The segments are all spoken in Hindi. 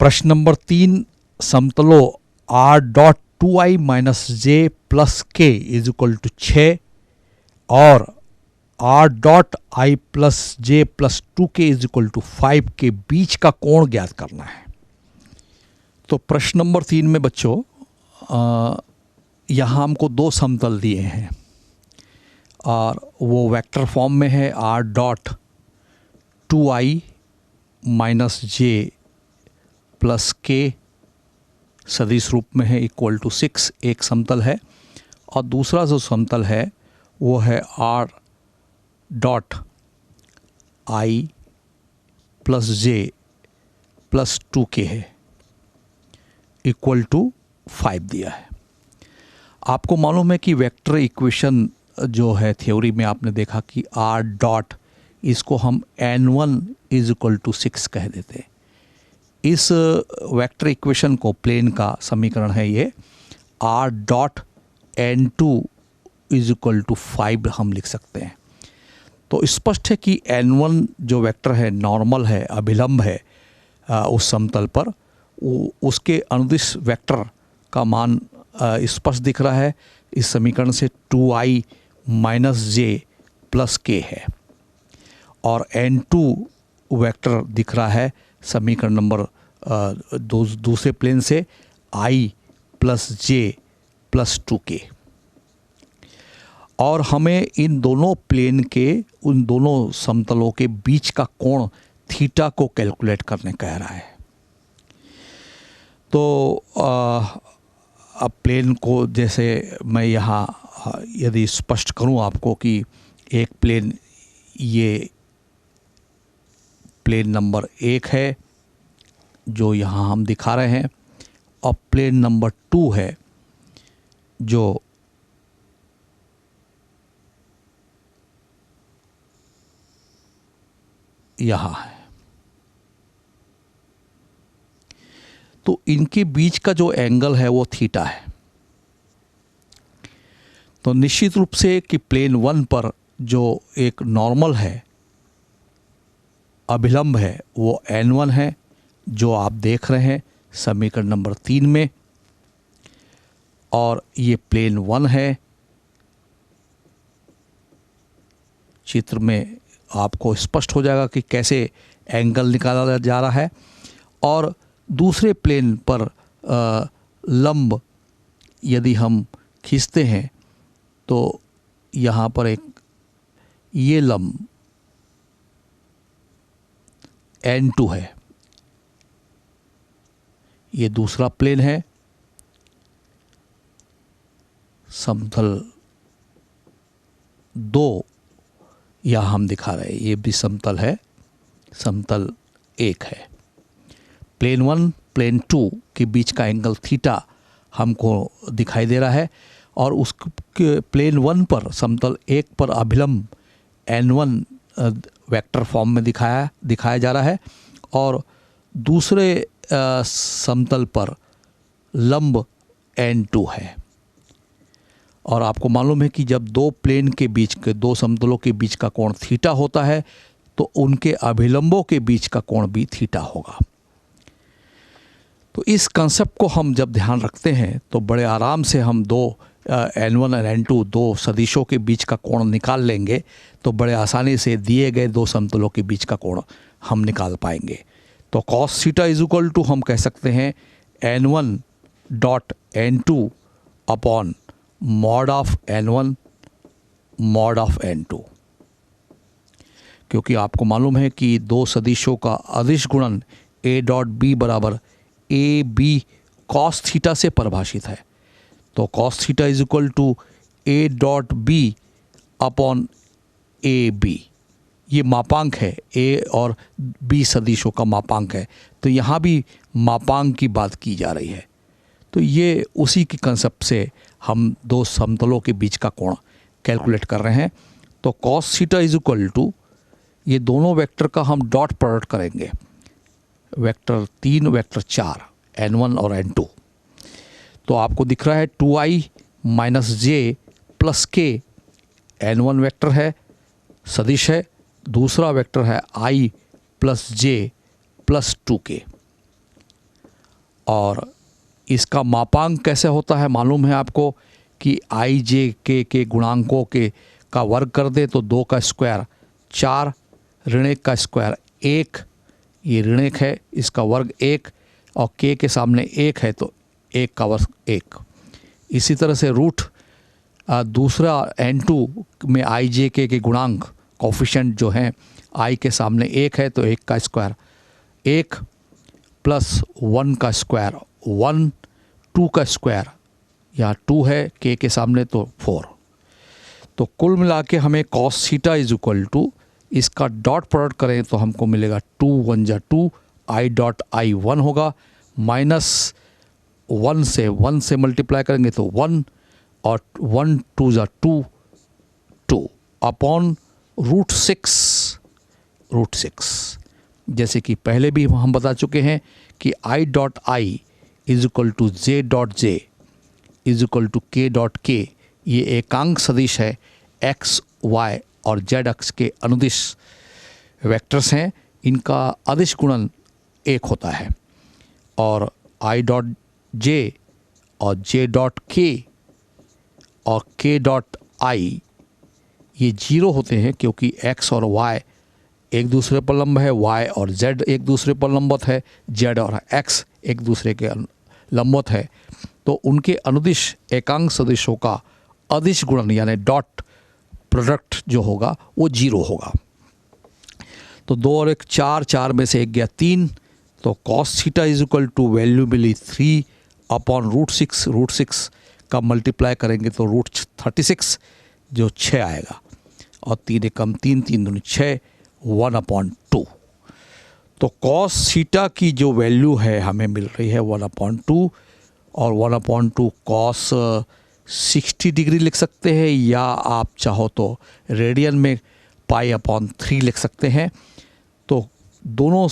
प्रश्न नंबर 3, समतलों r dot 2i minus J plus K is equal to 6 और r dot i plus J plus 2k is equal to 5 के बीच का कोण ज्ञात करना है। तो प्रश्न नंबर 3 में बच्चों यहाँ हमको दो समतल दिए हैं और वो वेक्टर फॉर्म में है। r dot 2i minus J plus के सदिश रूप में है इक्वल टू 6 एक समतल है, और दूसरा जो समतल है वो है r dot i plus J plus 2k है इक्वल टू 5 दिया है। आपको मालूम है कि वेक्टर इक्वेशन जो है थ्योरी में आपने देखा कि r डॉट, इसको हम n1 इज इक्वल टू 6 कह देते हैं। इस वेक्टर इक्वेशन को, प्लेन का समीकरण है ये, r dot n2 is equal to 5 हम लिख सकते हैं। तो स्पष्ट है कि n1 जो वेक्टर है नॉर्मल है, अभिलंब है उस समतल पर, उसके अनुदिश वेक्टर का मान स्पष्ट दिख रहा है इस समीकरण से 2i माइनस जे प्लस के है, और n2 वेक्टर दिख रहा है समीकरण नंबर दूसरे प्लेन से i plus J plus 2k। और हमें इन दोनों प्लेन के, उन दोनों समतलों के बीच का कोण थीटा को कैलकुलेट करने कह रहा है। तो अब प्लेन को जैसे मैं यहाँ यदि स्पष्ट करूँ आपको कि एक प्लेन, ये प्लेन नंबर 1 है जो यहाँ हम दिखा रहे हैं, और प्लेन नंबर 2 है जो यहाँ है। तो इनके बीच का जो एंगल है वो थीटा है। तो निश्चित रूप से कि प्लेन 1 पर जो एक नॉर्मल है, अभिलंब है, वो n1 है जो आप देख रहे हैं समीकरण नंबर 3 में, और ये प्लेन 1 है। चित्र में आपको स्पष्ट हो जाएगा कि कैसे एंगल निकाला जा रहा है। और दूसरे प्लेन पर लंब यदि हम खींचते हैं तो यहाँ पर एक ये लंब n2 है, ये दूसरा प्लेन है। समतल 2 यहाँ हम दिखा रहे हैं, ये भी समतल है, समतल 1 है। प्लेन 1 प्लेन 2 के बीच का एंगल थीटा हमको दिखाई दे रहा है, और उस प्लेन 1 पर, समतल 1 पर अभिलंब n1 वेक्टर फॉर्म में दिखाया जा रहा है, और दूसरे समतल पर लंब n2 है। और आपको मालूम है कि जब दो प्लेन के बीच के, दो समतलों के बीच का कोण थीटा होता है तो उनके अभिलंबों के बीच का कोण भी थीटा होगा। तो इस कंसेप्ट को हम जब ध्यान रखते हैं तो बड़े आराम से हम दो n1 और n2 दो सदिशों के बीच का कोण निकाल लेंगे, तो बड़े आसानी से दिए गए दो समतलों के बीच का कोण हम निकाल पाएंगे। तो cos theta is equal to हम कह सकते हैं n1 dot n2 upon mod of n1 mod of n2, क्योंकि आपको मालूम है कि दो सदिशों का अदिश गुणन a डॉट बी बराबर ए बी कॉस थीटा से परिभाषित है। तो cos theta is equal to A dot B upon A B, ये मापांक है, ए और बी सदिशों का मापांक है। तो यहाँ भी मापांक की बात की जा रही है। तो ये उसी की कंसेप्ट से हम दो समतलों के बीच का कोण कैलकुलेट कर रहे हैं। तो cos theta is equal to, ये दोनों वेक्टर का हम डॉट प्रोडक्ट करेंगे, वेक्टर 3 वेक्टर 4 n1 और n2। तो आपको दिख रहा है 2i माइनस जे प्लस के, n1 वेक्टर है, सदिश है, दूसरा वेक्टर है i plus J plus 2k। और इसका मापांक कैसे होता है मालूम है आपको कि आई जे के गुणांकों के का वर्ग कर दे तो 2 का स्क्वायर 4, ऋण 1 का स्क्वायर 1, ये ऋण 1 है, इसका वर्ग 1 और के सामने 1 है तो 1 का वर्ग 1। इसी तरह से रूट दूसरा n2 में आई जे के गुणांक कोफिशिएंट जो हैं i के सामने 1 है तो 1 का स्क्वायर 1 प्लस 1 का स्क्वायर 1, 2 का स्क्वायर यहाँ 2 है के सामने तो 4। तो कुल मिला के हमें cos theta is equal to इसका डॉट प्रोडक्ट करें तो हमको मिलेगा 2 1 जा 2 i डॉट i 1 होगा, माइनस 1 से मल्टीप्लाई करेंगे तो 1 और 1 2 जा 2 अपॉन रूट 6 जैसे कि पहले भी हम बता चुके हैं कि i dot i is equal to J dot J is equal to K dot K, ये एकांक सदिश है x, y और z अक्ष के अनुदिश वेक्टर्स हैं, इनका अदिश गुणन 1 होता है। और i डॉट जे और j डॉट के और k डॉट i ये 0 होते हैं क्योंकि x और y एक दूसरे पर लंब है, y और z एक दूसरे पर लंबवत है, z और x एक दूसरे के लंबवत है, तो उनके अनुदिश एकांक सदिशों का अदिश गुणन यानी डॉट प्रोडक्ट जो होगा वो 0 होगा। तो 2 और 1 4, 4 में से 1 गया 3, तो cos theta is equal to value मिली 3 अपॉन रूट 6 का मल्टीप्लाई करेंगे तो रूट 36 जो 6 आएगा, और 3 एकम 3, 3 दूनी 6, 1/2। तो cos थीटा की जो वैल्यू है हमें मिल रही है 1/2, और 1/2 cos 60 डिग्री लिख सकते हैं, या आप चाहो तो रेडियन में π/3 लिख सकते हैं। तो दोनों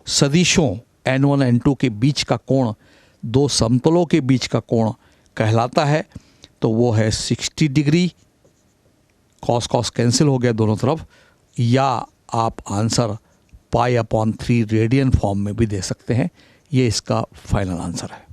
सदिशों n1 n2 के बीच का कोण दो समतलों के बीच का कोण कहलाता है, तो वो है 60 डिग्री। cos कैंसिल हो गया दोनों तरफ, या आप आंसर π/3 रेडियन फॉर्म में भी दे सकते हैं। ये इसका फाइनल आंसर है।